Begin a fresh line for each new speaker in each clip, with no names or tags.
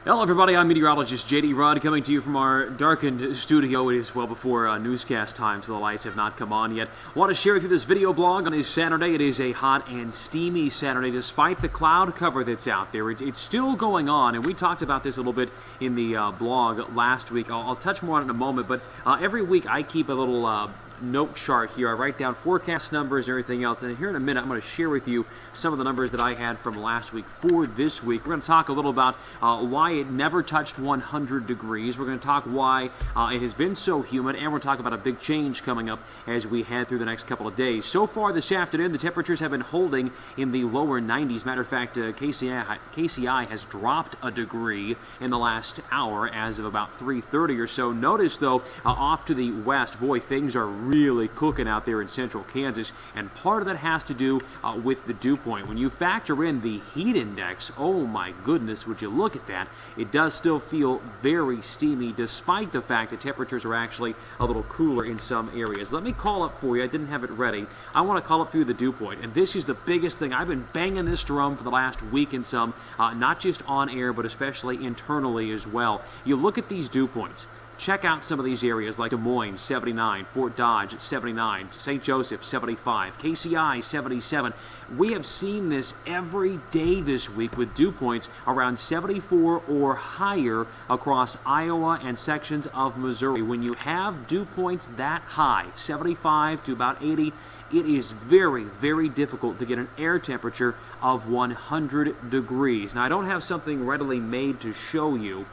Hello everybody, I'm meteorologist JD Rudd coming to you from our darkened studio. It is well before newscast time, so the lights have not come on yet. Want to share with you this video blog on this Saturday. It is a hot and steamy Saturday despite the cloud cover that's out there. It's still going on, and we talked about this a little bit in the blog last week. I'll touch more on it in a moment, but every week I keep a little note chart here. I write down forecast numbers and everything else, and here in a minute I'm going to share with you some of the numbers that I had from last week for this week. We're going to talk a little about why it never touched 100 degrees. We're going to talk why it has been so humid, and we're going to talk about a big change coming up as we head through the next couple of days. So far this afternoon, the temperatures have been holding in the lower 90s. Matter of fact, KCI has dropped a degree in the last hour as of about 3:30 or so. Notice, though, off to the west, boy, things are really cooking out there in central Kansas, and part of that has to do with the dew point. When you factor in the heat index, oh my goodness, would you look at that? It does still feel very steamy despite the fact that temperatures are actually a little cooler in some areas. Let me call up for you. I didn't have it ready. I want to call up for you the dew point, and this is the biggest thing. I've been banging this drum for the last week and some, not just on air, but especially internally as well. You look at these dew points. Check out some of these areas like Des Moines, 79, Fort Dodge, 79, St. Joseph, 75, KCI, 77. We have seen this every day this week with dew points around 74 or higher across Iowa and sections of Missouri. When you have dew points that high, 75 to about 80, it is very, very difficult to get an air temperature of 100 degrees. Now, I don't have something readily made to show you.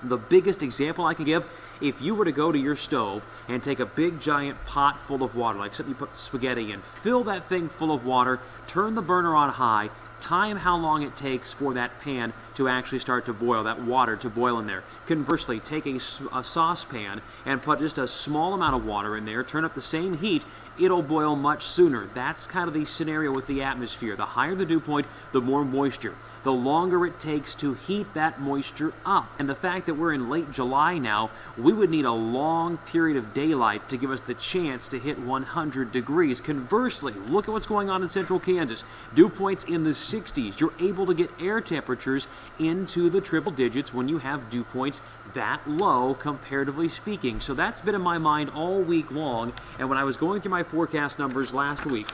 The biggest example I can give, if you were to go to your stove and take a big giant pot full of water, like something you put spaghetti in, fill that thing full of water, turn the burner on high, time how long it takes for that pan to actually start to boil, that water to boil in there. Conversely, take a saucepan and put just a small amount of water in there, turn up the same heat, it'll boil much sooner. That's kind of the scenario with the atmosphere. The higher the dew point, the more moisture. The longer it takes to heat that moisture up. And the fact that we're in late July now, we would need a long period of daylight to give us the chance to hit 100 degrees. Conversely, look at what's going on in central Kansas. Dew points in the 60s. You're able to get air temperatures into the triple digits when you have dew points that low, comparatively speaking. So that's been in my mind all week long. And when I was going through my forecast numbers last week,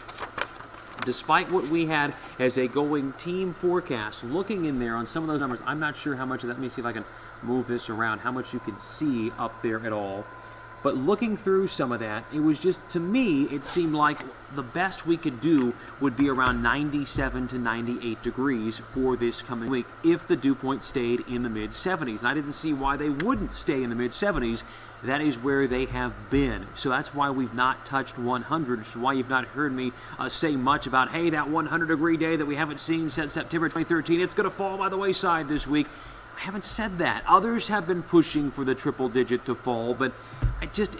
despite what we had as a going team forecast, looking in there on some of those numbers, I'm not sure how much of that. Let me see if I can move this around, how much you can see up there at all. But looking through some of that, it was just, to me, it seemed like the best we could do would be around 97 to 98 degrees for this coming week if the dew point stayed in the mid-70s. And I didn't see why they wouldn't stay in the mid-70s. That is where they have been. So that's why we've not touched 100. Which is why you've not heard me say much about, hey, that 100-degree day that we haven't seen since September 2013, it's going to fall by the wayside this week. I haven't said that. Others have been pushing for the triple digit to fall, but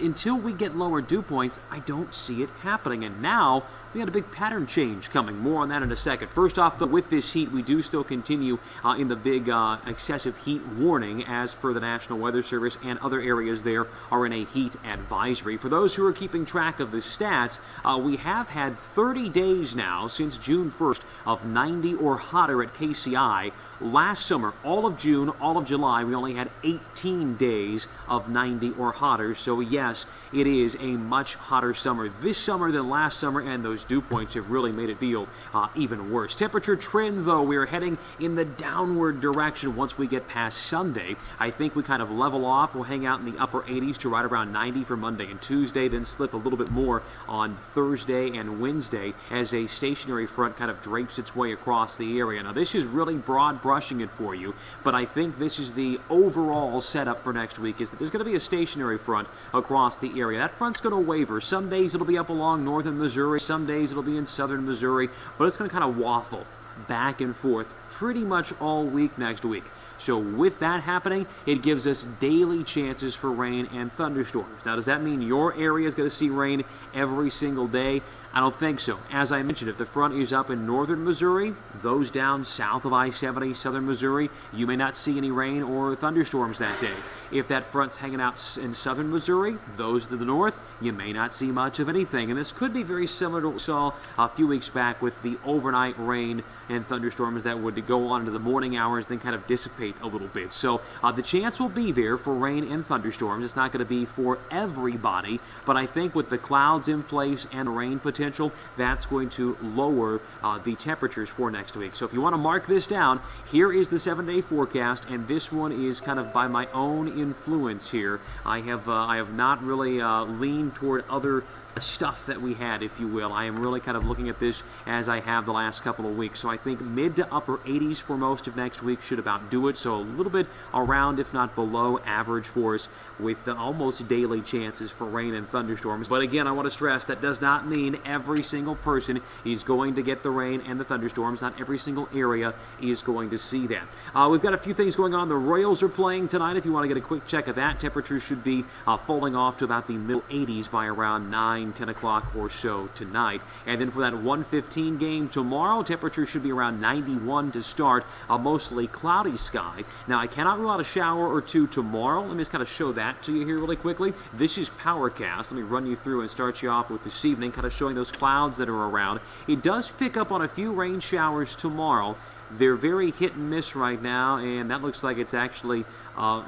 until we get lower dew points, I don't see it happening. And now we had a big pattern change coming. More on that in a second. First off, though, with this heat, we do still continue in the big excessive heat warning as per the National Weather Service, and other areas there are in a heat advisory. For those who are keeping track of the stats, we have had 30 days now since June 1st of 90 or hotter at KCI. Last summer, all of June, all of July, we only had 18 days of 90 or hotter. So yes, it is a much hotter summer this summer than last summer, and those dew points have really made it feel even worse. Temperature trend, though, we are heading in the downward direction once we get past Sunday. I think we kind of level off. We'll hang out in the upper 80s to right around 90 for Monday and Tuesday, then slip a little bit more on Thursday and Wednesday as a stationary front kind of drapes its way across the area. Now, this is really broad brushing it for you, but I think this is the overall setup for next week, is that there's going to be a stationary front across the area. That front's going to waver. Some days it'll be up along northern Missouri, some days it'll be in southern Missouri, but it's going to kind of waffle back and forth pretty much all week next week. So with that happening, it gives us daily chances for rain and thunderstorms. Now, does that mean your area is going to see rain every single day? I don't think so. As I mentioned, if the front is up in northern Missouri, those down south of I-70, southern Missouri, you may not see any rain or thunderstorms that day. If that front's hanging out in southern Missouri, those to the north, you may not see much of anything. And this could be very similar to what we saw a few weeks back with the overnight rain and thunderstorms that would go on into the morning hours, then kind of dissipate a little bit. So the chance will be there for rain and thunderstorms. It's not going to be for everybody, but I think with the clouds in place and rain potential, that's going to lower the temperatures for next week. So if you want to mark this down, here is the 7-day forecast, and this one is kind of by my own influence here. I have not really leaned toward other stuff that we had, if you will. I am really kind of looking at this as I have the last couple of weeks. So I think mid to upper 80s for most of next week should about do it. So a little bit around, if not below average for us, with almost daily chances for rain and thunderstorms. But again, I want to stress that does not mean every single person is going to get the rain and the thunderstorms. Not every single area is going to see that. We've got a few things going on. The Royals are playing tonight. If you want to get a quick check of that, temperatures should be falling off to about the middle 80s by around 10 o'clock or so tonight. And then for that 1:15 game tomorrow, temperatures should be around 91 to start, a mostly cloudy sky. Now, I cannot rule out a shower or two tomorrow. Let me just kind of show that to you here really quickly. This is PowerCast. Let me run you through and start you off with this evening, kind of showing those clouds that are around. It does pick up on a few rain showers tomorrow. They're very hit and miss right now, and that looks like it's actually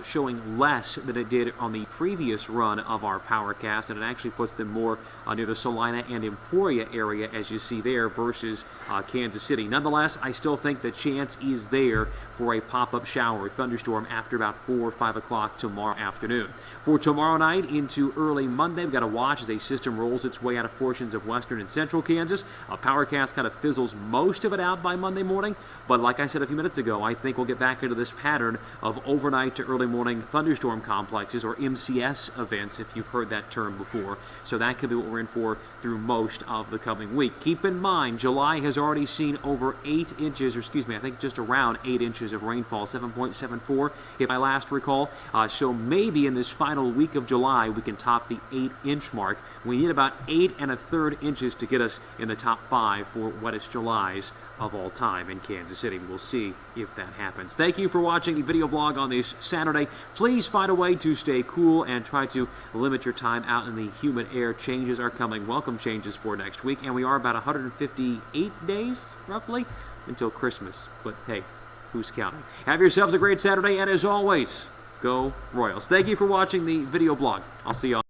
showing less than it did on the previous run of our PowerCast, and it actually puts them more near the Salina and Emporia area, as you see there, versus Kansas City. Nonetheless, I still think the chance is there for a pop-up shower or thunderstorm after about 4 or 5 o'clock tomorrow afternoon. For tomorrow night into early Monday, we've got to watch as a system rolls its way out of portions of western and central Kansas. PowerCast kind of fizzles most of it out by Monday morning, but like I said a few minutes ago, I think we'll get back into this pattern of overnight to early morning thunderstorm complexes, or MCS events, if you've heard that term before. So that could be what we're in for through most of the coming week. Keep in mind, July has already seen over 8 inches, or excuse me, I think just around 8 inches of rainfall, 7.74 if I last recall. So maybe in this final week of July, we can top the 8-inch mark. We need about 8 1/3 inches to get us in the top 5 for wettest Julys of all time in Kansas City. We'll see if that happens. Thank you for watching the video blog on this Saturday. Please find a way to stay cool and try to limit your time out in the humid air. Changes are coming. Welcome changes for next week. And we are about 158 days, roughly, until Christmas. But hey, who's counting? Have yourselves a great Saturday, and as always, go Royals. Thank you for watching the video blog. I'll see you all.